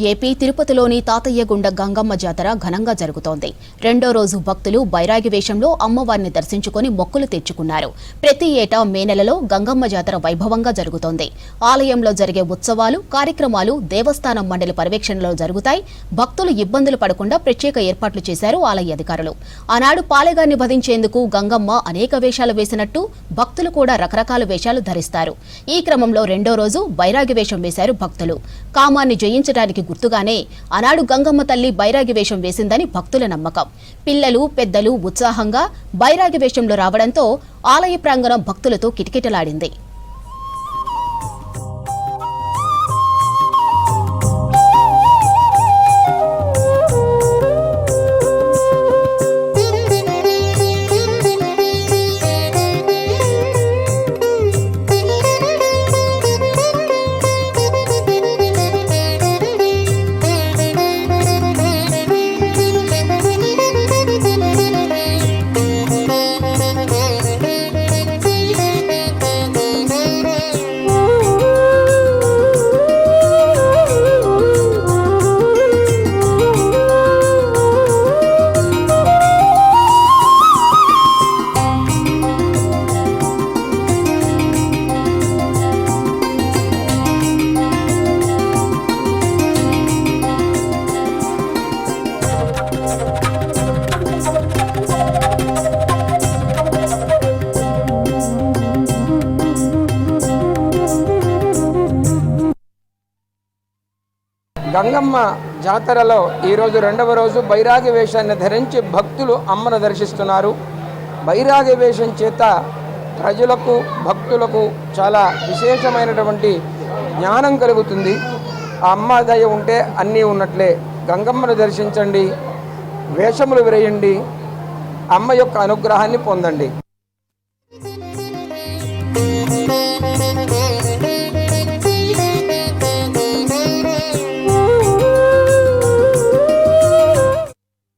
AP తిరుపతిలోని తాతయ్యగుండ గంగమ్మ జాతర ఘనంగా జరుగుతోంది. రెండో రోజు భక్తులు బైరాగి వేషంలో అమ్మవారిని దర్శించుకుని మొక్కులు తెచ్చుకున్నారు. ప్రతి ఏటా మే నెలలో గంగమ్మ జాతర వైభవంగా జరుగుతోంది. ఆలయంలో జరిగే ఉత్సవాలు, కార్యక్రమాలు దేవస్థానం మండలి పర్యవేక్షణలో జరుగుతాయి. భక్తులు ఇబ్బందులు పడకుండా ప్రత్యేక ఏర్పాట్లు చేశారు ఆలయ అధికారులు. ఆనాడు పాలెగాన్ని వధించేందుకు గంగమ్మ అనేక వేషాలు వేసినట్టు భక్తులు కూడా రకరకాల వేషాలు ధరిస్తారు. ఈ క్రమంలో రెండో రోజు బైరాగి వేషం వేశారు భక్తులు. కామాన్ని జయించడానికి గుర్తుగానే ఆనాడు గంగమ్మ తల్లి బైరాగి వేషం వేసిందని భక్తుల నమ్మకం. పిల్లలు, పెద్దలు ఉత్సాహంగా బైరాగి వేషంలో రావడంతో ఆలయ ప్రాంగణం భక్తులతో కిటకిటలాడింది. గంగమ్మ జాతరలో ఈరోజు రెండవ రోజు బైరాగి వేషాన్ని ధరించి భక్తులు అమ్మను దర్శిస్తున్నారు. బైరాగి వేషం చేత ప్రజలకు, భక్తులకు చాలా విశేషమైనటువంటి జ్ఞానం కలుగుతుంది. ఆ అమ్మ దయ ఉంటే అన్నీ ఉన్నట్లే. గంగమ్మను దర్శించండి, వేషములు వేయండి, అమ్మ యొక్క అనుగ్రహాన్ని పొందండి.